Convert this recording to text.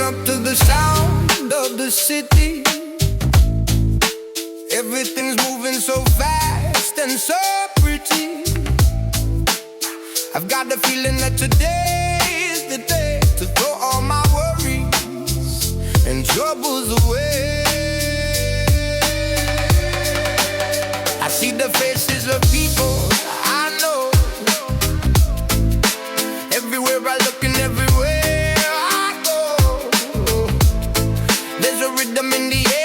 up to the sound of the city. Everything's moving so fast and so pretty. I've got the feeling that today is the day to throw all my worries and troubles away. I see the faces of people I know. Everywhere I look and everywhere I go, there's a rhythm in the air.